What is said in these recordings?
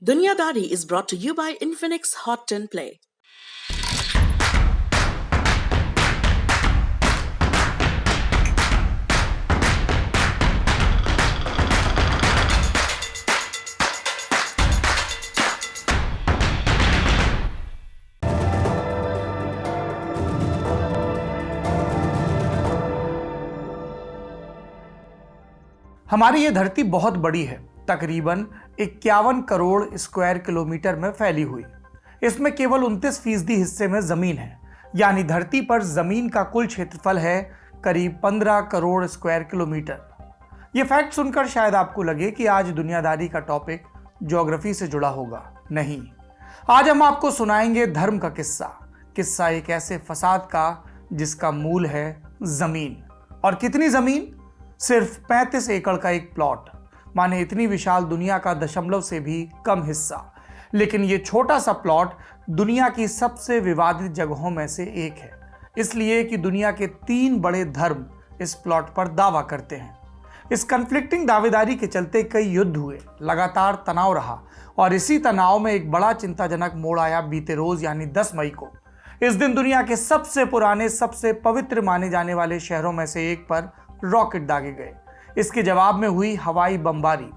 Dunyadari is brought to you by Infinix Hot 10 Play. हमारी ये धरती बहुत बड़ी है, तकरीबन 51 करोड़ स्क्वायर किलोमीटर में फैली हुई। इसमें केवल 29% हिस्से में जमीन है, यानी धरती पर जमीन का कुल क्षेत्रफल है करीब 15 करोड़ स्क्वायर किलोमीटर। ये फैक्ट सुनकर शायद आपको लगे कि आज दुनियादारी का टॉपिक ज्योग्राफी से जुड़ा होगा। नहीं, आज हम आपको सुनाएंगे धर्म का किस्सा एक ऐसे फसाद का जिसका मूल है जमीन। और कितनी जमीन? सिर्फ 35 एकड़ का एक प्लॉट, माने इतनी विशाल दुनिया का दशमलव से भी कम हिस्सा। लेकिन ये छोटा सा प्लॉट दुनिया की सबसे विवादित जगहों में से एक है, इसलिए कि दुनिया के 3 बड़े धर्म इस प्लॉट पर दावा करते हैं। इस कन्फ्लिक्टिंग दावेदारी के चलते कई युद्ध हुए, लगातार तनाव रहा और इसी तनाव में एक बड़ा चिंताजनक मोड़ आया बीते रोज यानी 10 मई को। इस दिन दुनिया के सबसे पुराने, सबसे पवित्र माने जाने वाले शहरों में से एक पर रॉकेट दागे गए। इसके जवाब में हुई हवाई बमबारी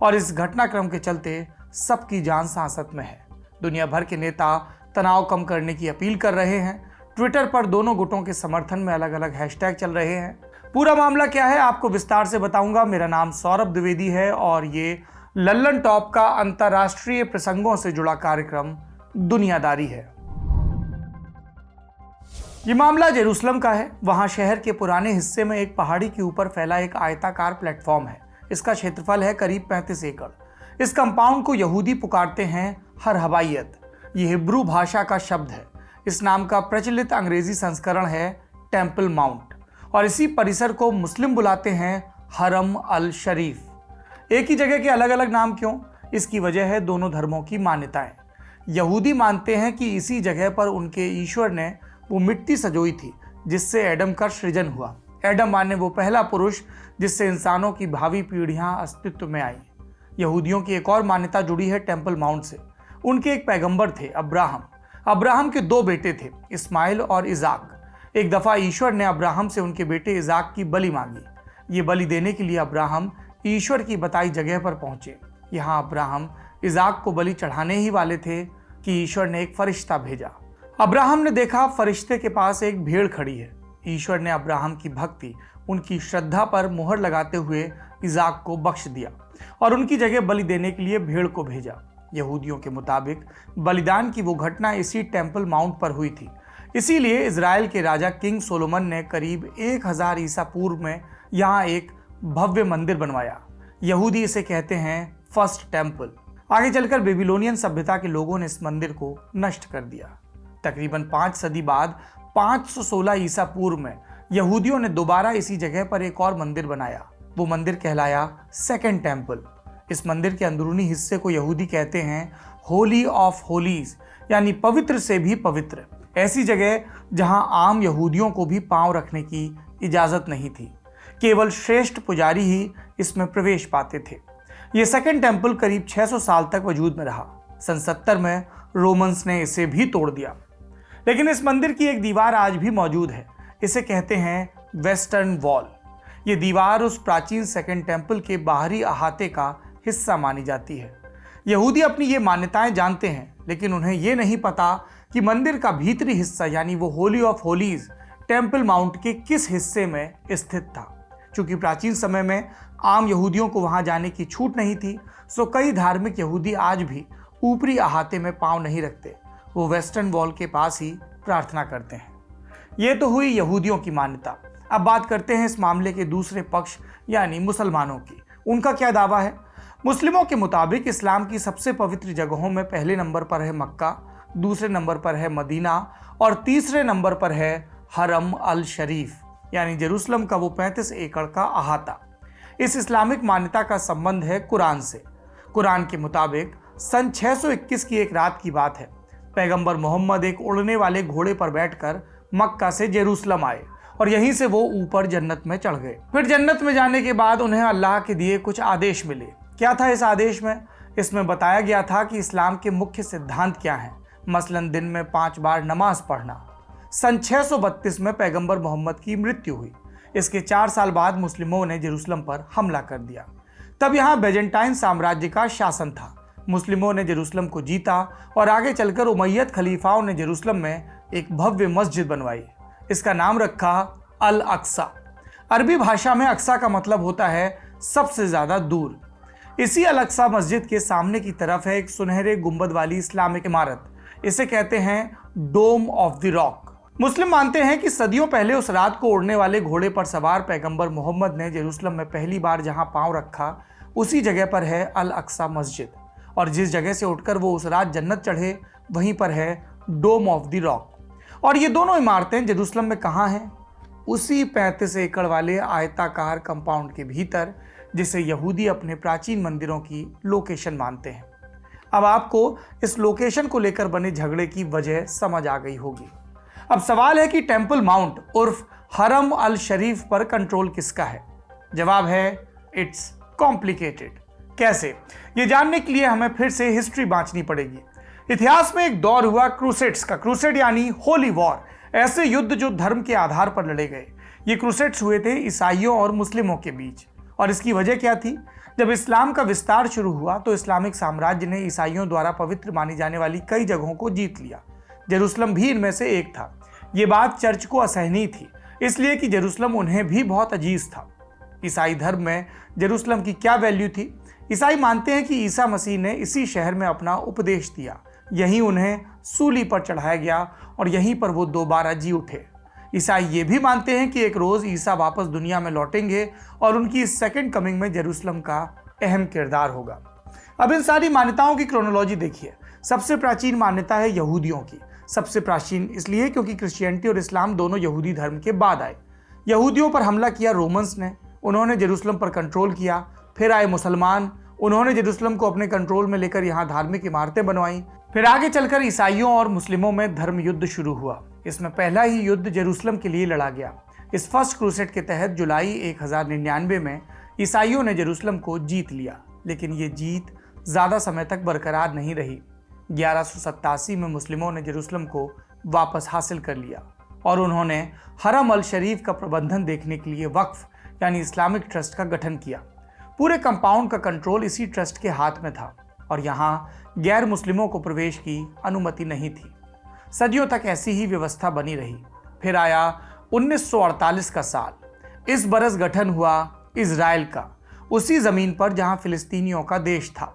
और इस घटनाक्रम के चलते सबकी जान सांसत में है। दुनिया भर के नेता तनाव कम करने की अपील कर रहे हैं। ट्विटर पर दोनों गुटों के समर्थन में अलग अलग हैशटैग चल रहे हैं। पूरा मामला क्या है आपको विस्तार से बताऊंगा। मेरा नाम सौरभ द्विवेदी है और ये लल्लन टॉप का अंतर्राष्ट्रीय प्रसंगों से जुड़ा कार्यक्रम दुनियादारी है। ये मामला जेरूसलम का है। वहां शहर के पुराने हिस्से में एक पहाड़ी के ऊपर फैला एक आयताकार प्लेटफॉर्म है। इसका क्षेत्रफल है करीब 35 एकड़। इस कंपाउंड को यहूदी पुकारते हैं हर हवाइयत। ये हिब्रू भाषा का शब्द है। इस नाम का प्रचलित अंग्रेजी संस्करण है टेम्पल माउंट और इसी परिसर को मुस्लिम बुलाते हैं हरम अल शरीफ। एक ही जगह के अलग अलग नाम क्यों? इसकी वजह है दोनों धर्मों की मान्यताएं। यहूदी मानते हैं कि इसी जगह पर उनके ईश्वर ने वो मिट्टी सजोई थी जिससे एडम का सृजन हुआ। एडम माने वो पहला पुरुष जिससे इंसानों की भावी पीढ़ियां अस्तित्व में आई। यहूदियों की एक और मान्यता जुड़ी है टेम्पल माउंट से। उनके एक पैगंबर थे अब्राहम। अब्राहम के 2 बेटे थे, इस्माइल और इजाक। एक दफा ईश्वर ने अब्राहम से उनके बेटे इजाक की बलि मांगी। ये बलि देने के लिए अब्राहम ईश्वर की बताई जगह पर पहुंचे। यहाँ अब्राहम इजाक को बलि चढ़ाने ही वाले थे कि ईश्वर ने एक फरिश्ता भेजा। अब्राहम ने देखा फरिश्ते के पास एक भेड़ खड़ी है। ईश्वर ने अब्राहम की भक्ति, उनकी श्रद्धा पर मुहर लगाते हुए इजाक को बख्श दिया और उनकी जगह बलि देने के लिए भेड़ को भेजा। यहूदियों के मुताबिक बलिदान की वो घटना इसी टेम्पल माउंट पर हुई थी। इसीलिए इजराइल के राजा किंग सोलोमन ने करीब 1000 ईसा पूर्व में यहाँ एक भव्य मंदिर बनवाया। यहूदी इसे कहते हैं फर्स्ट टेम्पल। आगे चलकर बेबीलोनियन सभ्यता के लोगों ने इस मंदिर को नष्ट कर दिया। तकरीबन 5 सदी बाद 516 ईसा पूर्व में यहूदियों ने दोबारा इसी जगह पर एक और मंदिर बनाया। वो मंदिर कहलाया सेकंड टेम्पल। इस मंदिर के अंदरूनी हिस्से को यहूदी कहते हैं होली ऑफ होलीज, यानी पवित्र से भी पवित्र। ऐसी जगह जहां आम यहूदियों को भी पांव रखने की इजाजत नहीं थी। केवल श्रेष्ठ पुजारी ही इसमें प्रवेश पाते थे। ये सेकंड टेम्पल करीब 600 साल तक वजूद में रहा। सन 70 में रोमन्स ने इसे भी तोड़ दिया। लेकिन इस मंदिर की एक दीवार आज भी मौजूद है। इसे कहते हैं वेस्टर्न वॉल। ये दीवार उस प्राचीन सेकंड टेम्पल के बाहरी अहाते का हिस्सा मानी जाती है। यहूदी अपनी ये मान्यताएं जानते हैं, लेकिन उन्हें ये नहीं पता कि मंदिर का भीतरी हिस्सा यानी वो Holi of Holis temple mount के किस हिस्से में स्थित था। चूंकि प्राचीन समय में आम यहूदियों को वहां जाने की छूट नहीं थी, सो कई धार्मिक यहूदी आज भी ऊपरी अहाते में पांव नहीं रखते। वो वेस्टर्न वॉल के पास ही प्रार्थना करते हैं। ये तो हुई यहूदियों की मान्यता। अब बात करते हैं इस मामले के दूसरे पक्ष यानी मुसलमानों की। उनका क्या दावा है? मुस्लिमों के मुताबिक इस्लाम की सबसे पवित्र जगहों में पहले नंबर पर है मक्का, दूसरे नंबर पर है मदीना और तीसरे नंबर पर है हरम अल शरीफ, यानी जेरूसलम का वो 35 एकड़ का अहाता। इस इस्लामिक मान्यता का संबंध है कुरान से। कुरान के मुताबिक सन 621 की एक रात की बात है। पैगंबर मोहम्मद एक उड़ने वाले घोड़े पर बैठकर मक्का से जेरूसलम आए और यहीं से वो ऊपर जन्नत में चढ़ गए। फिर जन्नत में जाने के बाद उन्हें अल्लाह के दिए कुछ आदेश मिले। क्या था इस आदेश में? इसमें बताया गया था कि इस्लाम के मुख्य सिद्धांत क्या हैं, मसलन दिन में 5 बार नमाज पढ़ना। सन 632 में पैगंबर मोहम्मद की मृत्यु हुई। इसके 4 साल बाद मुस्लिमों ने जेरूसलम पर हमला कर दिया। तब यहाँ बेजेंटाइन साम्राज्य का शासन था। मुस्लिमों ने जेरूसलम को जीता और आगे चलकर उमैयद खलीफाओं ने जेरूसलम में एक भव्य मस्जिद बनवाई। इसका नाम रखा अल अक्सा। अरबी भाषा में अक्सा का मतलब होता है सबसे ज्यादा दूर। इसी अल अक्सा मस्जिद के सामने की तरफ है एक सुनहरे गुंबद वाली इस्लामिक इमारत। इसे कहते हैं डोम ऑफ द रॉक। मुस्लिम मानते हैं कि सदियों पहले उस रात को उड़ने वाले घोड़े पर सवार पैगंबर मोहम्मद ने जेरूसलम में पहली बार जहां पांव रखा उसी जगह पर है अल अक्सा मस्जिद, और जिस जगह से उठकर वो उस रात जन्नत चढ़े वहीं पर है डोम ऑफ द रॉक। और ये दोनों इमारतें जेरूसलम में कहाँ हैं? उसी 35 एकड़ वाले आयताकार कंपाउंड के भीतर, जिसे यहूदी अपने प्राचीन मंदिरों की लोकेशन मानते हैं। अब आपको इस लोकेशन को लेकर बने झगड़े की वजह समझ आ गई होगी। अब सवाल है कि टेंपल माउंट उर्फ हरम अल शरीफ पर कंट्रोल किसका है? जवाब है इट्स कॉम्प्लिकेटेड। कैसे? ये जानने के लिए हमें फिर से हिस्ट्री बांचनी पड़ेगी। इतिहास में एक दौर हुआ क्रूसेड्स का। क्रूसेड यानी होली वॉर, ऐसे युद्ध जो धर्म के आधार पर लड़े गए। ये क्रूसेड्स हुए थे ईसाइयों और मुस्लिमों के बीच। और इसकी वजह क्या थी? जब इस्लाम का विस्तार शुरू हुआ तो इस्लामिक साम्राज्य ने ईसाइयों द्वारा पवित्र मानी जाने वाली कई जगहों को जीत लिया। जेरूसलम भी इनमें से एक था। ये बात चर्च को असहनीय थी, इसलिए कि जेरूसलम उन्हें भी बहुत अजीज था। ईसाई धर्म में जेरूसलम की क्या वैल्यू थी? ईसाई मानते हैं कि ईसा मसीह ने इसी शहर में अपना उपदेश दिया, यहीं उन्हें सूली पर चढ़ाया गया और यहीं पर वो दोबारा जी उठे। ईसाई ये भी मानते हैं कि एक रोज ईसा वापस दुनिया में लौटेंगे और उनकी इस सेकंड कमिंग में जेरूसलम का अहम किरदार होगा। अब इन सारी मान्यताओं की क्रोनोलॉजी देखिए। सबसे प्राचीन मान्यता है यहूदियों की। सबसे प्राचीन इसलिए क्योंकि क्रिश्चियनिटी और इस्लाम दोनों यहूदी धर्म के बाद आए। यहूदियों पर हमला किया रोमन्स ने, उन्होंने जेरूसलम पर कंट्रोल किया। फिर आए मुसलमान, उन्होंने जेरूसलम को अपने कंट्रोल में लेकर यहाँ धार्मिक इमारतें बनवाई। फिर आगे चलकर ईसाइयों और मुस्लिमों में धर्म युद्ध शुरू हुआ। इसमें पहला ही युद्ध जेरूसलम के लिए लड़ा गया। इस फर्स्ट क्रूसेड के तहत जुलाई 1099 में ईसाइयों ने जेरूसलम को जीत लिया, लेकिन ये जीत ज़्यादा समय तक बरकरार नहीं रही। 1187 में मुस्लिमों ने जेरूसलम को वापस हासिल कर लिया और उन्होंने हरम अल शरीफ का प्रबंधन देखने के लिए वक्फ यानी इस्लामिक ट्रस्ट का गठन किया। पूरे कंपाउंड का कंट्रोल इसी ट्रस्ट के हाथ में था और यहाँ गैर मुस्लिमों को प्रवेश की अनुमति नहीं थी। सदियों तक ऐसी ही व्यवस्था बनी रही। फिर आया 1948 का साल। इस बरस गठन हुआ इजराइल का, उसी जमीन पर जहां फिलिस्तीनियों का देश था।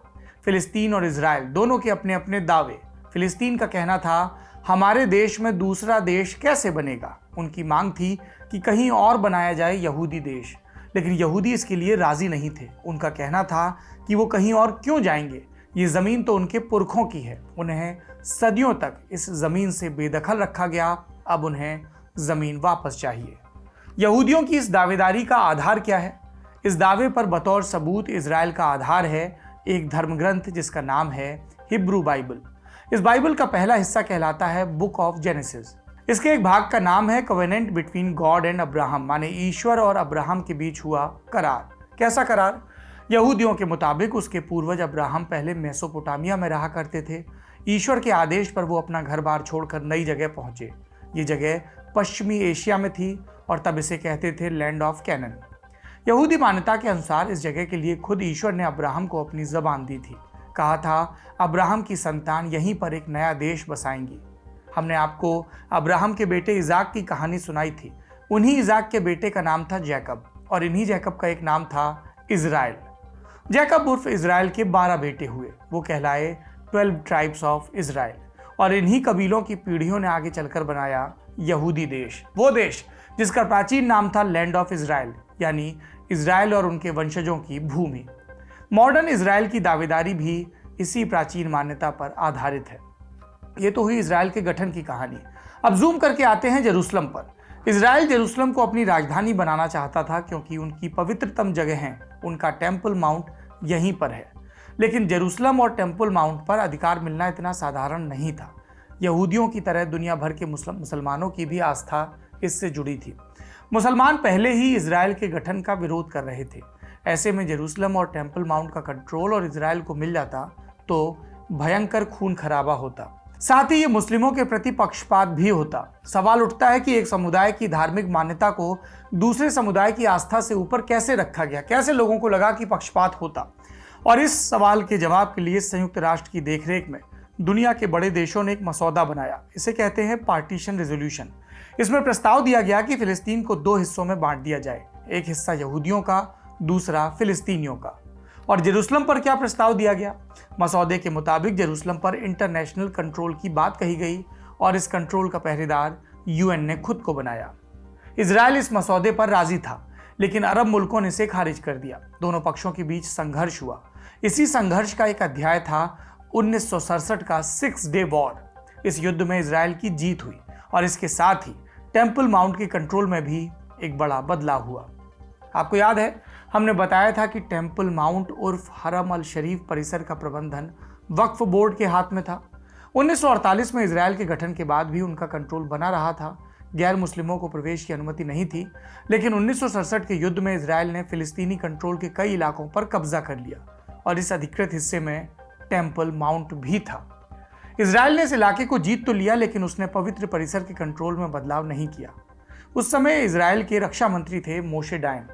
फिलिस्तीन और इजराइल दोनों के अपने अपने दावे। फिलिस्तीन का कहना था हमारे देश में दूसरा देश कैसे बनेगा। उनकी मांग थी कि कहीं और बनाया जाए यहूदी देश, लेकिन यहूदी इसके लिए राजी नहीं थे। उनका कहना था कि वो कहीं और क्यों जाएंगे, ये ज़मीन तो उनके पुरखों की है। उन्हें सदियों तक इस ज़मीन से बेदखल रखा गया, अब उन्हें ज़मीन वापस चाहिए। यहूदियों की इस दावेदारी का आधार क्या है? इस दावे पर बतौर सबूत इजराइल का आधार है एक धर्मग्रंथ जिसका नाम है हिब्रू बाइबल। इस बाइबल का पहला हिस्सा कहलाता है बुक ऑफ जेनेसिस। इसके एक भाग का नाम है covenant between God and Abraham, माने ईश्वर और अब्राहम के बीच हुआ करार। कैसा करार? यहूदियों के मुताबिक उसके पूर्वज अब्राहम पहले मेसोपोटामिया में रहा करते थे। ईश्वर के आदेश पर वो अपना घर बार छोड़कर नई जगह पहुंचे। ये जगह पश्चिमी एशिया में थी और तब इसे कहते थे लैंड ऑफ कैनन। यहूदी मान्यता के अनुसार इस जगह के लिए खुद ईश्वर ने अब्राहम को अपनी ज़बान दी थी। कहा था अब्राहम की संतान यहीं पर एक नया देश बसाएंगी। हमने आपको अब्राहम के बेटे इजाक की कहानी सुनाई थी। उन्हीं इजाक के बेटे का नाम था जैकब और इन्हीं जैकब का एक नाम था इजराइल। जैकब उर्फ इजराइल के 12 बेटे हुए। वो कहलाए 12 ट्राइब्स ऑफ इजराइल और इन्हीं कबीलों की पीढ़ियों ने आगे चलकर बनाया यहूदी देश, वो देश जिसका प्राचीन नाम था लैंड ऑफ इजराइल, यानी इजराइल और उनके वंशजों की भूमि। मॉडर्न इजराइल की दावेदारी भी इसी प्राचीन मान्यता पर आधारित है। ये तो हुई इजराइल के गठन की कहानी। अब जूम करके आते हैं जेरूसलम पर। इजराइल जेरूसलम को अपनी राजधानी बनाना चाहता था क्योंकि उनकी पवित्रतम जगह है, उनका टेम्पल माउंट यहीं पर है। लेकिन जेरूसलम और टेम्पल माउंट पर अधिकार मिलना इतना साधारण नहीं था। यहूदियों की तरह दुनिया भर के मुसलमानों की भी आस्था इससे जुड़ी थी। मुसलमान पहले ही इजराइल के गठन का विरोध कर रहे थे। ऐसे में जेरूसलम और टेम्पल माउंट का कंट्रोल और इजराइल को मिल जाता तो भयंकर खून खराबा होता। साथ ही ये मुस्लिमों के प्रति पक्षपात भी होता। सवाल उठता है कि एक समुदाय की धार्मिक मान्यता को दूसरे समुदाय की आस्था से ऊपर कैसे रखा गया, कैसे लोगों को लगा कि पक्षपात होता। और इस सवाल के जवाब के लिए संयुक्त राष्ट्र की देखरेख में दुनिया के बड़े देशों ने एक मसौदा बनाया। इसे कहते हैं पार्टीशन रेजोल्यूशन। इसमें प्रस्ताव दिया गया कि फिलिस्तीन को 2 हिस्सों में बांट दिया जाए, एक हिस्सा यहूदियों का, दूसरा फिलिस्तीनियों का। और जेरूसलम पर क्या प्रस्ताव दिया गया? मसौदे के मुताबिक जेरूसलम पर इंटरनेशनल कंट्रोल की बात कही गई और इस कंट्रोल का पहरेदार यूएन ने खुद को बनाया। इजराइल इस मसौदे पर राजी था, लेकिन अरब मुल्कों ने इसे खारिज कर दिया। दोनों पक्षों के बीच संघर्ष हुआ। इसी संघर्ष का एक अध्याय था 1967 का 6 डे वॉर। इस युद्ध में इजराइल की जीत हुई और इसके साथ ही टेम्पल माउंट के कंट्रोल में भी एक बड़ा बदलाव हुआ। आपको याद है, हमने बताया था कि टेम्पल माउंट उर्फ हरम अल शरीफ परिसर का प्रबंधन वक्फ बोर्ड के हाथ में था। 1948 में इजराइल के गठन के बाद भी उनका कंट्रोल बना रहा था। गैर मुस्लिमों को प्रवेश की अनुमति नहीं थी, लेकिन 1967 के युद्ध में इजराइल ने फिलिस्तीनी कंट्रोल के कई इलाकों पर कब्जा कर लिया और इस अधिकृत हिस्से में टेम्पल माउंट भी था। इजराइल ने इस इलाके को जीत तो लिया, लेकिन उसने पवित्र परिसर के कंट्रोल में बदलाव नहीं किया। उस समय इजराइल के रक्षा मंत्री थे मोशे डायन।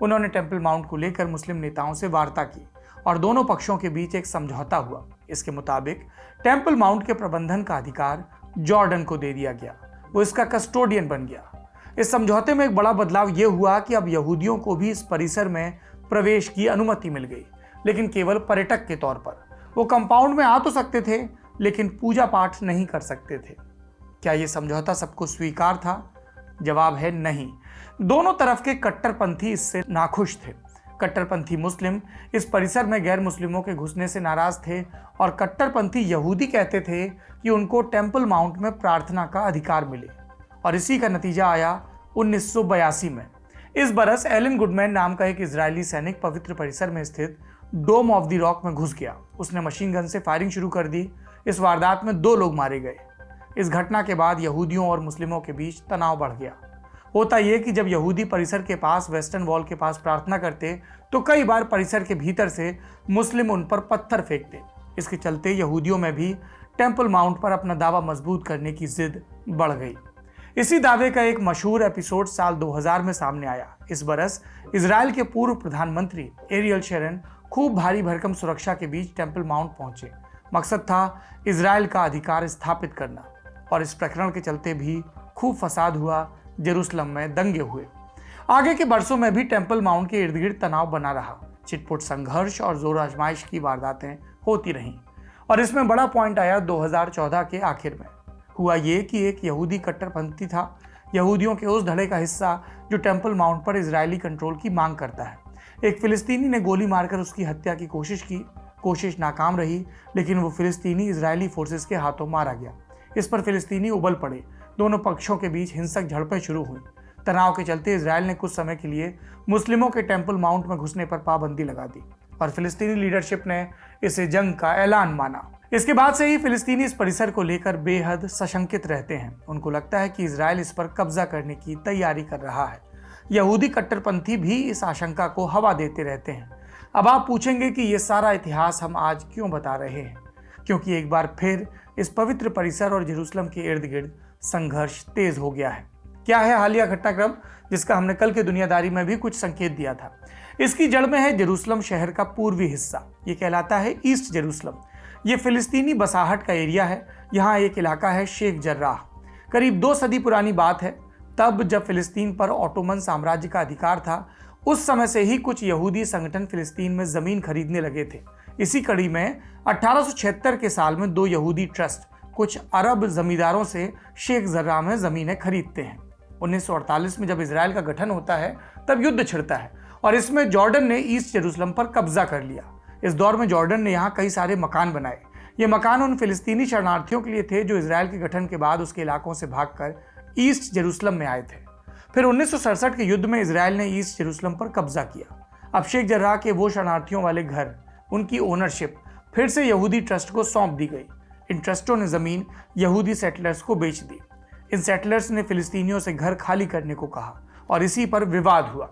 उन्होंने टेम्पल माउंट को लेकर मुस्लिम नेताओं से वार्ता की और दोनों पक्षों के बीच एक समझौता हुआ। इसके मुताबिक टेम्पल माउंट के प्रबंधन का अधिकार जॉर्डन को दे दिया गया, वो इसका कस्टोडियन बन गया। इस समझौते में एक बड़ा बदलाव यह हुआ कि अब यहूदियों को भी इस परिसर में प्रवेश की अनुमति मिल गई, लेकिन केवल पर्यटक के तौर पर। वो कंपाउंड में आ तो सकते थे, लेकिन पूजा पाठ नहीं कर सकते थे। क्या यह समझौता सबको स्वीकार था? जवाब है नहीं। दोनों तरफ के कट्टरपंथी इससे नाखुश थे। कट्टरपंथी मुस्लिम इस परिसर में गैर मुस्लिमों के घुसने से नाराज थे और कट्टरपंथी यहूदी कहते थे कि उनको टेम्पल माउंट में प्रार्थना का अधिकार मिले। और इसी का नतीजा आया 1982 में। इस बरस एलन गुडमैन नाम का एक इजरायली सैनिक पवित्र परिसर में स्थित डोम ऑफ द रॉक में घुस गया। उसने मशीन गन से फायरिंग शुरू कर दी। इस वारदात में 2 लोग मारे गए। इस घटना के बाद यहूदियों और मुस्लिमों के बीच तनाव बढ़ गया। होता यह कि जब यहूदी परिसर के पास वेस्टर्न वॉल के पास प्रार्थना करते तो कई बार परिसर के भीतर से मुस्लिम उन पर पत्थर फेंकते। इसके चलते यहूदियों में भी टेम्पल माउंट पर अपना दावा मजबूत करने की जिद बढ़ गई। इसी दावे का एक मशहूर एपिसोड साल 2000 में सामने आया। इस बरस इजराइल के पूर्व प्रधानमंत्री एरियल शेरन खूब भारी भरकम सुरक्षा के बीच टेम्पल माउंट पहुंचे। मकसद था इजराइल का अधिकार स्थापित करना। और इस प्रकरण के चलते भी खूब फसाद हुआ, जेरूसलम में दंगे हुए। आगे के बरसों में भी टेम्पल माउंट के इर्द गिर्द तनाव बना रहा। छिटपुट संघर्ष और जोर आजमाइश की वारदातें होती रहीं। और इसमें बड़ा पॉइंट आया 2014 के आखिर में। हुआ ये कि एक यहूदी कट्टरपंथी था, यहूदियों के उस धड़े का हिस्सा जो टेम्पल माउंट पर इजरायली कंट्रोल की मांग करता है। एक फिलिस्तीनी ने गोली मारकर उसकी हत्या की कोशिश की। कोशिश नाकाम रही, लेकिन वो फिलिस्तीनी इजरायली फोर्सेस के हाथों मारा गया। इस पर फिलिस्तीनी उबल पड़े। दोनों पक्षों के बीच हिंसक झड़पें शुरू हुई। तनाव के चलते इजराइल ने कुछ समय के लिए मुस्लिमों के टेम्पल माउंट में घुसने पर पाबंदी लगा दी और फिलिस्तीनी लीडरशिप ने इसे जंग का ऐलान माना। इसके बाद से ही फिलिस्तीनी इस परिसर को लेकर बेहद सशंकित रहते हैं। उनको लगता है कि इजराइल इस पर कब्जा करने की तैयारी कर रहा है। यहूदी कट्टरपंथी भी इस आशंका को हवा देते रहते हैं। अब आप पूछेंगे कि ये सारा इतिहास हम आज क्यों बता रहे हैं? क्योंकि एक बार फिर इस पवित्र परिसर और जेरूसलम के इर्द गिर्द संघर्ष तेज हो गया है। क्या है हालिया घटनाक्रम, जिसका हमने कल के दुनियादारी में भी कुछ संकेत दिया था? इसकी जड़ में है जेरूसलम शहर का पूर्वी हिस्सा। ये कहलाता है ईस्ट जेरूसलम। ये फिलिस्तीनी बसाहट का एरिया है। यहाँ एक इलाका है शेख जर्राह। करीब 2 सदी पुरानी बात है। तब जब फिलिस्तीन पर ऑटोमन साम्राज्य का अधिकार था, उस समय से ही कुछ यहूदी संगठन फिलिस्तीन में जमीन खरीदने लगे थे। इसी कड़ी में 1876 के साल में 2 यहूदी ट्रस्ट कुछ अरब जमींदारों से शेख जर्राह में जमीनें खरीदते हैं। 1948 में जब इजराइल का गठन होता है तब युद्ध छिड़ता है और इसमें जॉर्डन ने ईस्ट जेरूसलम पर कब्जा कर लिया। इस दौर में जॉर्डन ने यहाँ कई सारे मकान बनाए। ये मकान उन फिलिस्तीनी शरणार्थियों के लिए थे जो इजराइल के गठन के बाद उसके इलाकों से भागकर ईस्ट जेरूसलम में आए थे। फिर 1967 के युद्ध में इजराइल ने ईस्ट जेरूसलम पर कब्जा किया। अब शेख जर्राह के वो शरणार्थियों वाले घर, उनकी ओनरशिप फिर से यहूदी ट्रस्ट को सौंप दी गई। इन ट्रस्टों ने जमीन यहूदी सेटलर्स को बेच दी। इन सेटलर्स ने फिलिस्तीनियों से घर खाली करने को कहा और इसी पर विवाद हुआ।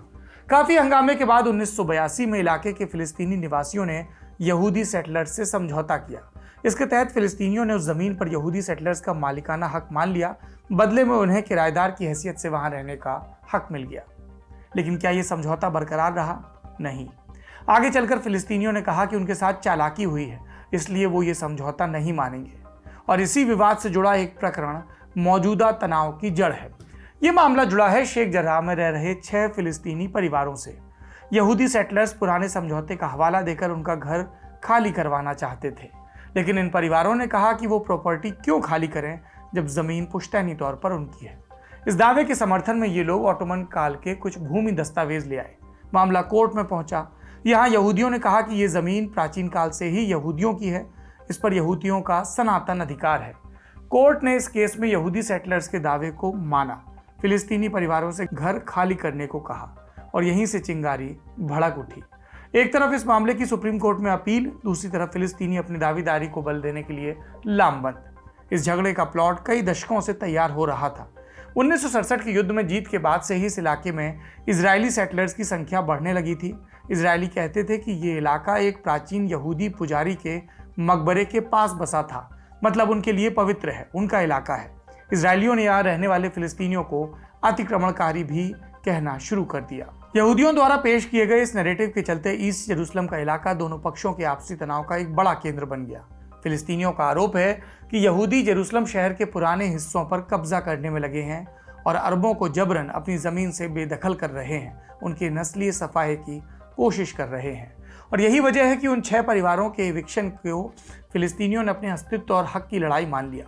काफी हंगामे के बाद 1982 में इलाके के फिलिस्तीनी निवासियों ने यहूदी सेटलर्स से समझौता किया। इसके तहत फिलिस्तीनियों ने उस जमीन पर यहूदी सेटलर्स का मालिकाना हक मान लिया। बदले में उन्हें किराएदार की हैसियत से वहां रहने का हक मिल गया। लेकिन क्या यह समझौता बरकरार रहा? नहीं। आगे चलकर फिलिस्तीनियों ने कहा कि उनके साथ चालाकी हुई है, इसलिए वो ये समझौता नहीं मानेंगे। और इसी विवाद से जुड़ा एक प्रकरण मौजूदा तनाव की जड़ है। ये मामला जुड़ा है शेख जर्राह में रह रहे 6 फिलिस्तीनी परिवारों से। यहूदी सेटलर्स पुराने समझौते का हवाला देकर उनका घर खाली करवाना चाहते थे, लेकिन इन परिवारों ने कहा कि वो प्रॉपर्टी क्यों खाली करें जब जमीन पुश्तैनी तौर पर उनकी है। इस दावे के समर्थन में ये लोग ऑटोमन काल के कुछ भूमि दस्तावेज ले आए। मामला कोर्ट में पहुंचा। यहाँ यहूदियों ने कहा कि ये जमीन प्राचीन काल से ही यहूदियों की है, इस पर यहूदियों का सनातन अधिकार है। कोर्ट ने इस केस में यहूदी सेटलर्स के दावे को माना, फिलिस्तीनी परिवारों से घर खाली करने को कहा और यहीं से चिंगारी भड़क उठी। एक तरफ इस मामले की सुप्रीम कोर्ट में अपील, दूसरी तरफ फिलिस्तीनी अपनी दावेदारी को बल देने के लिए लामबंद। इस झगड़े का प्लॉट कई दशकों से तैयार हो रहा था। 1967 के युद्ध में जीत के बाद से ही इस इलाके में इजरायली सेटलर्स की संख्या बढ़ने लगी थी। इजरायली कहते थे कि ये इलाका एक प्राचीन यहूदी पुजारी के मकबरे के पास बसा था, मतलब उनके लिए पवित्र है, उनका इलाका है। इजरायलियों ने यहाँ रहने वाले फिलिस्तीनियों को अतिक्रमणकारी भी कहना शुरू कर दिया। यहूदियों द्वारा पेश किए गए इस नैरेटिव के चलते ईस्ट यरूशलेम का इलाका दोनों पक्षों के आपसी तनाव का एक बड़ा केंद्र बन गया। फिलिस्तीनियों का आरोप है कि यहूदी यरूशलेम शहर के पुराने हिस्सों पर कब्जा करने में लगे हैं और अरबों को जबरन अपनी जमीन से बेदखल कर रहे हैं, उनके नस्लीय सफाए की कोशिश कर रहे हैं। और यही वजह है कि उन 6 परिवारों के इविक्शन को फिलिस्तीनियों ने अपने अस्तित्व और हक की लड़ाई मान लिया।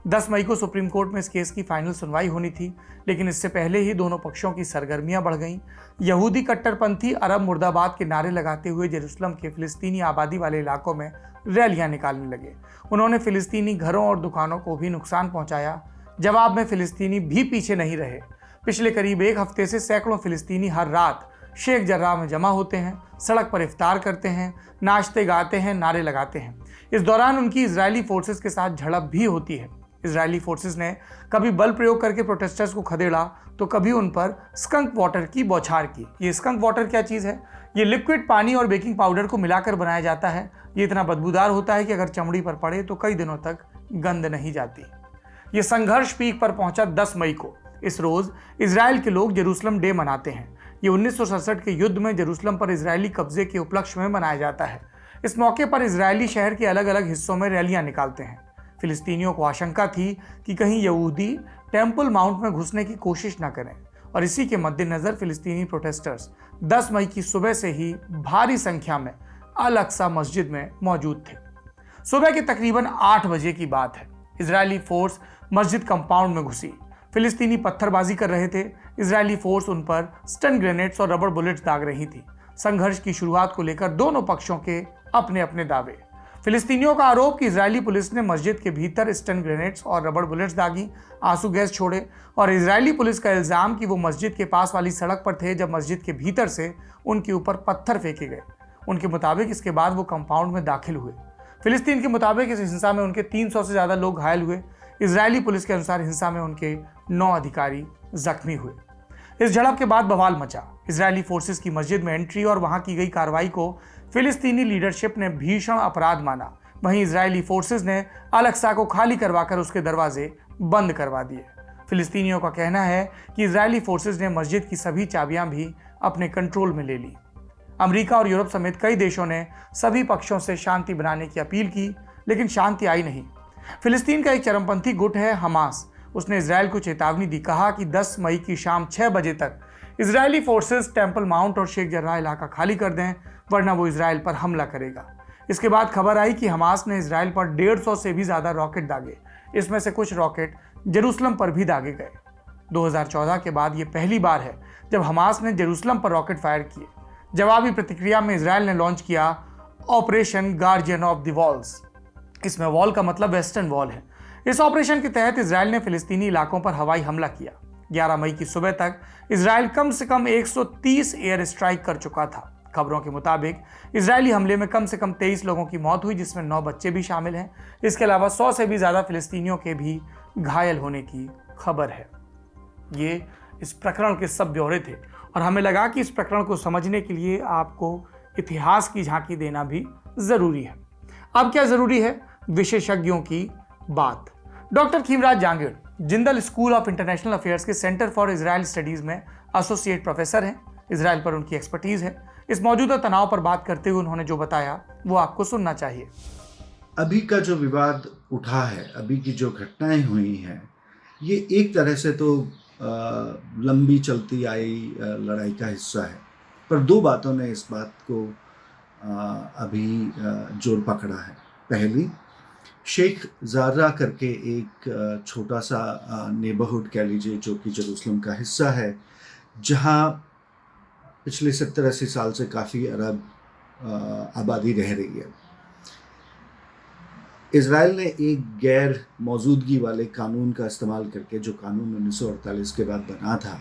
10 मई को सुप्रीम कोर्ट में इस केस की फाइनल सुनवाई होनी थी, लेकिन इससे पहले ही दोनों पक्षों की सरगर्मियां बढ़ गईं। यहूदी कट्टरपंथी अरब मुर्दाबाद के नारे लगाते हुए यरूशलेम के फिलिस्तीनी आबादी वाले इलाकों में रैलियां निकालने लगे। उन्होंने फिलिस्तीनी घरों और दुकानों को भी नुकसान पहुंचाया। जवाब में फिलिस्तीनी भी पीछे नहीं रहे। पिछले करीब 1 हफ्ते से सैकड़ों फिलिस्तीनी हर रात शेख जर्राह में जमा होते हैं, सड़क पर इफ्तार करते हैं, नाचते गाते हैं, नारे लगाते हैं। इस दौरान उनकी इजरायली फोर्सेस के साथ झड़प भी होती है। इजरायली फोर्सेस ने कभी बल प्रयोग करके प्रोटेस्टर्स को खदेड़ा तो कभी उन पर स्कंक वाटर की बौछार की। ये स्कंक वाटर क्या चीज़ है? ये लिक्विड पानी और बेकिंग पाउडर को मिलाकर बनाया जाता है। ये इतना बदबूदार होता है कि अगर चमड़ी पर पड़े तो कई दिनों तक गंध नहीं जाती। ये संघर्ष पीक पर पहुंचा 10 मई को। इस रोज इजराइल के लोग जेरूसलम डे मनाते हैं। ये 1967 के युद्ध में जेरूसलम पर इजरायली कब्जे के उपलक्ष्य में मनाया जाता है। इस मौके पर इजरायली शहर के अलग अलग हिस्सों में रैलियां निकालते हैं। फिलिस्तीनियों को आशंका थी कि कहीं यहूदी टेम्पल माउंट में घुसने की कोशिश न करें, और इसी के मद्देनजर फिलिस्तीनी प्रोटेस्टर्स 10 मई की सुबह से ही भारी संख्या में अल अक्सा मस्जिद में मौजूद थे। सुबह के तकरीबन 8 बजे की बात है। इजरायली फोर्स मस्जिद कंपाउंड में घुसी। फिलिस्तीनी पत्थरबाजी कर रहे थे। इजरायली फोर्स उन पर स्टन ग्रेनेड्स और रबड़ बुलेट्स दाग रही थी। संघर्ष की शुरुआत को लेकर दोनों पक्षों के अपने अपने दावे। फिलिस्तीनियों का आरोप कि इजरायली पुलिस ने मस्जिद के भीतर स्टन ग्रेनेड्स और रबड़ बुलेट्स दागी, आंसू गैस छोड़े, और इजरायली पुलिस का इल्जाम कि वो मस्जिद के पास वाली सड़क पर थे जब मस्जिद के भीतर से उनके ऊपर पत्थर फेंके गए। उनके मुताबिक इसके बाद वो कंपाउंड में दाखिल हुए। फिलिस्तीन के मुताबिक इस हिंसा में उनके 300 से ज़्यादा लोग घायल हुए। इजरायली पुलिस के अनुसार हिंसा में उनके 9 अधिकारी जख्मी हुए। इस झड़प के बाद बवाल मचा। इजरायली फोर्सेस की मस्जिद में एंट्री और वहां की गई कार्रवाई को फिलिस्तीनी लीडरशिप ने भीषण अपराध माना। वहीं इजरायली फोर्सेस ने अल अक्सा को खाली करवाकर उसके दरवाजे बंद करवा दिए। फिलिस्तीनियों का कहना है कि इजरायली फोर्सेस ने मस्जिद की सभी चाबियां भी अपने कंट्रोल में ले ली। अमेरिका और यूरोप समेत कई देशों ने सभी पक्षों से शांति बनाने की अपील की, लेकिन शांति आई नहीं। फिलिस्तीन का एक चरमपंथी गुट है हमास। उसने इजरायल को चेतावनी दी, कहा कि 10 मई की शाम 6 बजे तक इजरायली फोर्सेस टेम्पल माउंट और शेख जर्राह इलाका खाली कर दें, वरना वो इजरायल पर हमला करेगा। इसके बाद खबर आई कि हमास ने इजरायल पर 150 से भी ज़्यादा रॉकेट दागे। इसमें से कुछ रॉकेट जेरूसलम पर भी दागे गए। 2014 के बाद ये पहली बार है जब हमास ने जेरूसलम पर रॉकेट फायर किए। जवाबी प्रतिक्रिया में इजरायल ने लॉन्च किया operation guardian of the walls. इसमें वॉल का मतलब वेस्टर्न वॉल है। इस ऑपरेशन के तहत इजरायल ने फिलिस्तीनी इलाकों पर हवाई हमला किया। 11 मई की सुबह तक इजरायल कम से कम 130 एयर स्ट्राइक कर चुका था। खबरों के मुताबिक इजरायली हमले में कम से कम 23 लोगों की मौत हुई, जिसमें 9 बच्चे भी शामिल हैं। इसके अलावा 100 से भी ज़्यादा फिलिस्तीनियों के भी घायल होने की खबर है। ये इस प्रकरण के सब ब्यौरे थे और हमें लगा कि इस प्रकरण को समझने के लिए आपको इतिहास की झांकी देना भी ज़रूरी है। अब क्या ज़रूरी है? विशेषज्ञों की बात। Doctor Khimraj Jangid Jindal school of international affairs के सेंटर फॉर इजराइल स्टडीज़ में एसोसिएट प्रोफेसर हैं। इजराइल पर उनकी एक्सपर्टीज़ है। इस मौजूदा तनाव पर बात करते हुए उन्होंने जो बताया वो आपको सुनना चाहिए। अभी का जो विवाद उठा है, अभी की जो घटनाएं हुई हैं, ये एक तरह से तो लंबी चलती आई लड़ाई का हिस्सा है, पर दो बातों ने इस बात को अभी जोर पकड़ा है। पहली, शेख ज़ारा करके एक छोटा सा नेबरहुड कह लीजिए, जो कि जेरूसलम का हिस्सा है, जहाँ पिछले 70-80 साल से काफ़ी अरब आबादी रह रही है। इज़राइल ने एक गैर मौजूदगी वाले कानून का इस्तेमाल करके, जो कानून 1948 के बाद बना था,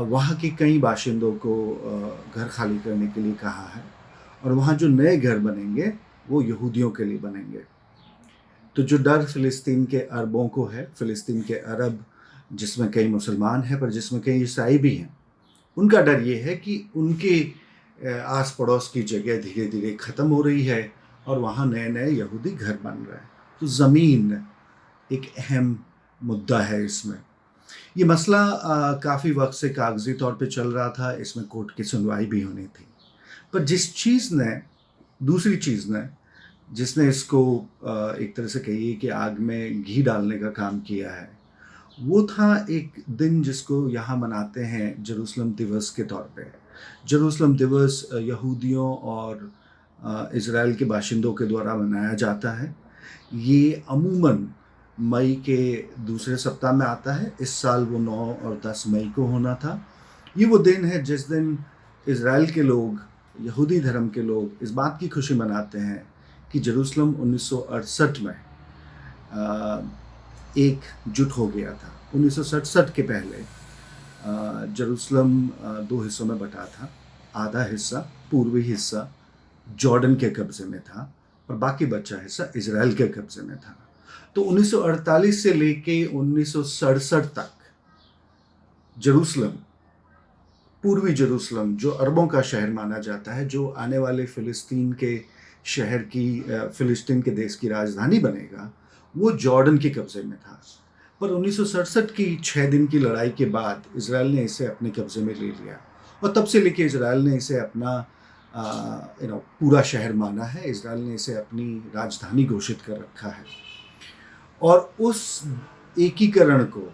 वहाँ के कई बाशिंदों को घर खाली करने के लिए कहा है, और वहाँ जो नए घर बनेंगे वो यहूदियों के लिए बनेंगे। तो जो डर फ़िलिस्तीन के अरबों को है, फ़िलिस्तीन के अरब जिसमें कई मुसलमान हैं पर जिसमें कई ईसाई भी हैं, उनका डर ये है कि उनके आस पड़ोस की जगह धीरे धीरे ख़त्म हो रही है और वहाँ नए नए यहूदी घर बन रहे हैं। तो ज़मीन एक अहम मुद्दा है इसमें। ये मसला काफ़ी वक्त से कागजी तौर पे चल रहा था, इसमें कोर्ट की सुनवाई भी होनी थी। पर दूसरी चीज़ ने जिसने इसको एक तरह से कहिए कि आग में घी डालने का काम किया है, वो था एक दिन जिसको यहाँ मनाते हैं जेरूसलम दिवस के तौर पे। जेरूसलम दिवस यहूदियों और इज़राइल के बाशिंदों के द्वारा मनाया जाता है। ये अमूमन मई के दूसरे सप्ताह में आता है। इस साल वो 9 और 10 मई को होना था। ये वो दिन है जिस दिन इज़राइल के लोग, यहूदी धर्म के लोग इस बात की खुशी मनाते हैं कि जेरूसलम 1968 में एकजुट हो गया था। 1967 के पहले जेरूसलम दो हिस्सों में बटा था। आधा हिस्सा, पूर्वी हिस्सा जॉर्डन के कब्ज़े में था और बाकी बचा हिस्सा इज़राइल के कब्ज़े में था। तो 1948 से लेके 1967 तक जेरूसलम, पूर्वी जेरूसलम, जो अरबों का शहर माना जाता है, जो आने वाले फ़िलिस्तीन के शहर की, फ़िलिस्तीन के देश की राजधानी बनेगा, वो जॉर्डन के कब्ज़े में था। पर 1967 की 6 दिन की लड़ाई के बाद इज़राइल ने इसे अपने कब्ज़े में ले लिया और तब से लेके इज़राइल ने इसे अपना पूरा शहर माना है। इज़राइल ने इसे अपनी राजधानी घोषित कर रखा है और उस एकीकरण को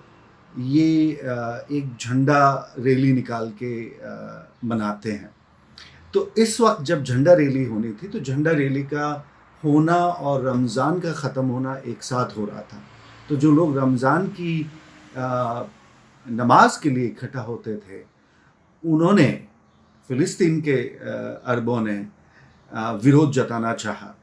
ये एक झंडा रैली निकाल के मनाते हैं। तो इस वक्त जब झंडा रैली होनी थी, तो झंडा रैली का होना और रमज़ान का ख़त्म होना एक साथ हो रहा था। तो जो लोग रमज़ान की नमाज के लिए इकट्ठा होते थे, उन्होंने, फ़िलिस्तीन के अरबों ने विरोध जताना चाहा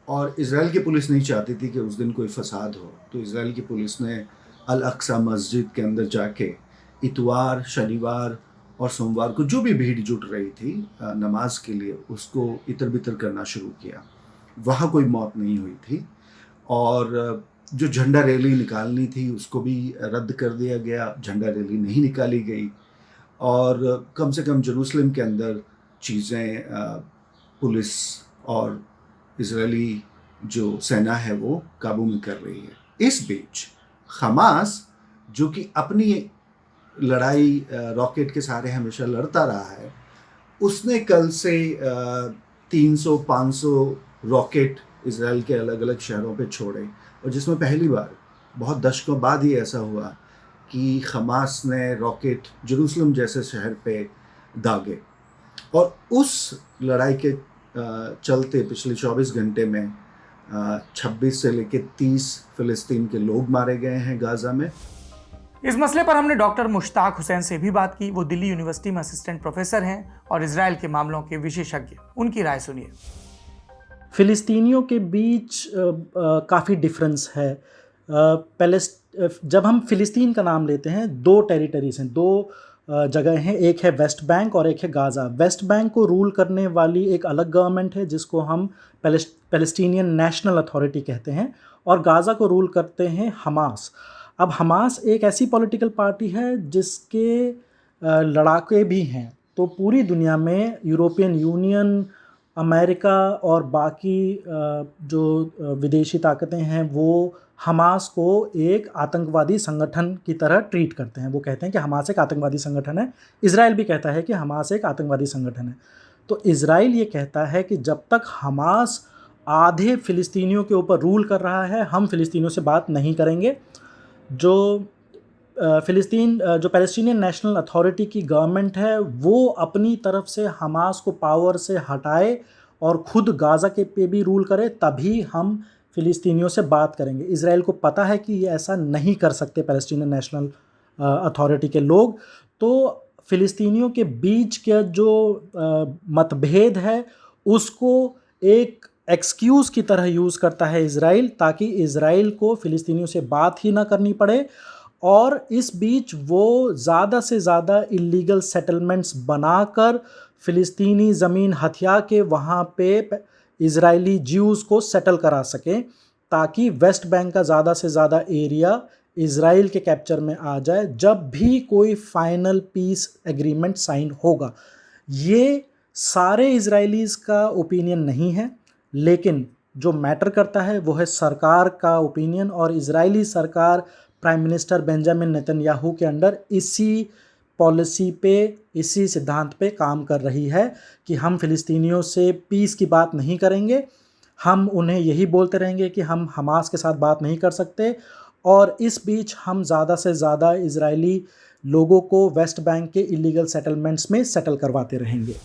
और इज़राइल की पुलिस नहीं चाहती थी कि उस दिन कोई फसाद हो। तो इज़राइल की पुलिस ने अल अक्सा मस्जिद के अंदर जाके इतवार, शनिवार और सोमवार को जो भी भीड़ जुट रही थी नमाज के लिए, उसको इतर बितर करना शुरू किया। वहाँ कोई मौत नहीं हुई थी और जो झंडा रैली निकालनी थी उसको भी रद्द कर दिया गया। झंडा रैली नहीं निकाली गई और कम से कम जेरूसलम के अंदर चीज़ें पुलिस और इज़राइली जो सेना है वो काबू में कर रही है। इस बीच हमास, जो कि अपनी लड़ाई रॉकेट के सहारे हमेशा लड़ता रहा है, उसने कल से 300-500 रॉकेट इज़राइल के अलग अलग शहरों पे छोड़े और जिसमें पहली बार बहुत दशकों बाद ही ऐसा हुआ कि हमास ने रॉकेट जेरूसलम जैसे शहर पे दागे। और उस लड़ाई के चलते पिछले 24 घंटे में 26 से लेकर 30 फ़िलिस्तीन के लोग मारे गए हैं गाज़ा में। इस मसले पर हमने डॉक्टर मुश्ताक हुसैन से भी बात की। वो दिल्ली यूनिवर्सिटी में असिस्टेंट प्रोफेसर हैं और इजराइल के मामलों के विशेषज्ञ। उनकी राय सुनिए। फ़िलिस्तीनियों के बीच काफ़ी डिफरेंस है। जब हम फ़िलिस्तीन का नाम लेते हैं, 2 टेरिटरीज़ हैं, 2 जगह हैं। एक है वेस्ट बैंक और एक है गाज़ा। वेस्ट बैंक को रूल करने वाली एक अलग गवर्नमेंट है जिसको हम पैलेस्टीनियन नेशनल अथॉरिटी कहते हैं, और गाज़ा को रूल करते हैं हमास। अब हमास एक ऐसी पॉलिटिकल पार्टी है जिसके लड़ाके भी हैं। तो पूरी दुनिया में यूरोपियन यूनियन, अमेरिका और बाकी जो विदेशी ताकतें हैं वो हमास को एक आतंकवादी संगठन की तरह ट्रीट करते हैं। वो कहते हैं कि हमास एक आतंकवादी संगठन है। इज़राइल भी कहता है कि हमास एक आतंकवादी संगठन है। तो इज़राइल ये कहता है कि जब तक हमास आधे फ़िलिस्तीनियों के ऊपर रूल कर रहा है, हम फ़िलिस्तीनियों से बात नहीं करेंगे। जो पैलेस्टीनियन नेशनल अथॉरिटी की गवर्नमेंट है, वो अपनी तरफ से हमास को पावर से हटाए और ख़ुद गाज़ा के पे भी रूल करे, तभी हम फ़िलिस्तीनियों से बात करेंगे। इज़राइल को पता है कि ये ऐसा नहीं कर सकते पैलेस्टीनियन नेशनल अथॉरिटी के लोग। तो फ़िलिस्तीनियों के बीच का जो मतभेद है उसको एक एक्सक्यूज़ की तरह यूज़ करता है इज़राइल, ताकि इज़राइल को फ़िलिस्तीनियों से बात ही ना करनी पड़े। और इस बीच वो ज़्यादा से ज़्यादा इलीगल सेटलमेंट्स बनाकर फ़िलिस्तीनी ज़मीन हथिया के वहाँ पे इज़राइली ज्यूज़ को सेटल करा सकें, ताकि वेस्ट बैंक का ज़्यादा से ज़्यादा एरिया इज़राइल के कैप्चर में आ जाए जब भी कोई फाइनल पीस एग्रीमेंट साइन होगा। ये सारे इज़राइलीज़ का ओपिनियन नहीं है, लेकिन जो मैटर करता है वो है सरकार का ओपिनियन। और इज़राइली सरकार प्राइम मिनिस्टर बेंजामिन नेतन्याहू के अंडर इसी पॉलिसी पे, इसी सिद्धांत पे काम कर रही है कि हम फ़िलिस्तीनियों से पीस की बात नहीं करेंगे। हम उन्हें यही बोलते रहेंगे कि हम हमास के साथ बात नहीं कर सकते, और इस बीच हम ज़्यादा से ज़्यादा इज़राइली लोगों को वेस्ट बैंक के इलीगल सेटलमेंट्स में सेटल करवाते रहेंगे।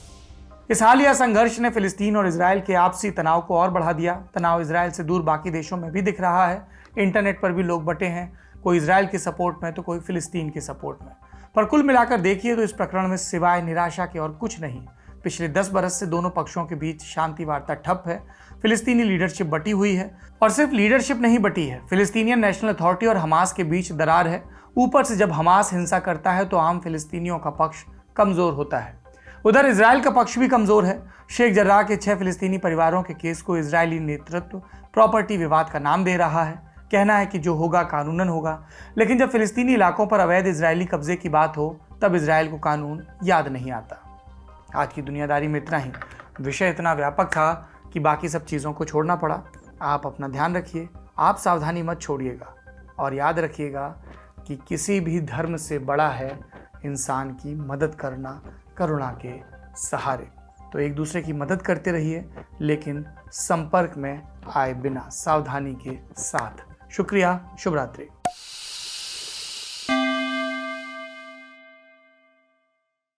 इस हालिया संघर्ष ने फिलिस्तीन और इजराइल के आपसी तनाव को और बढ़ा दिया। तनाव इजराइल से दूर बाकी देशों में भी दिख रहा है। इंटरनेट पर भी लोग बटे हैं, कोई इजराइल के सपोर्ट में तो कोई फिलिस्तीन के सपोर्ट में। पर कुल मिलाकर देखिए तो इस प्रकरण में सिवाय निराशा के और कुछ नहीं। पिछले 10 बरस से दोनों पक्षों के बीच शांति वार्ता ठप है। फिलिस्तीनी लीडरशिप बटी हुई है, और सिर्फ लीडरशिप नहीं बटी है, फिलिस्तीनियन नेशनल अथॉरिटी और हमास के बीच दरार है। ऊपर से जब हमास हिंसा करता है तो आम फिलिस्तीनियों का पक्ष कमजोर होता है। उधर इजराइल का पक्ष भी कमजोर है। शेख जर्राह के 6 फिलिस्तीनी परिवारों के केस को इजरायली नेतृत्व प्रॉपर्टी विवाद का नाम दे रहा है। कहना है कि जो होगा कानूनन होगा, लेकिन जब फिलिस्तीनी इलाकों पर अवैध इजरायली कब्जे की बात हो तब इजराइल को कानून याद नहीं आता। आज की दुनियादारी में इतना ही। विषय इतना व्यापक था कि बाकी सब चीज़ों को छोड़ना पड़ा। आप अपना ध्यान रखिए, आप सावधानी मत छोड़िएगा, और याद रखिएगा कि किसी भी धर्म से बड़ा है इंसान की मदद करना करुणा के सहारे। तो एक दूसरे की मदद करते रहिए, लेकिन संपर्क में आए बिना, सावधानी के साथ। शुक्रिया, शुभ रात्रि।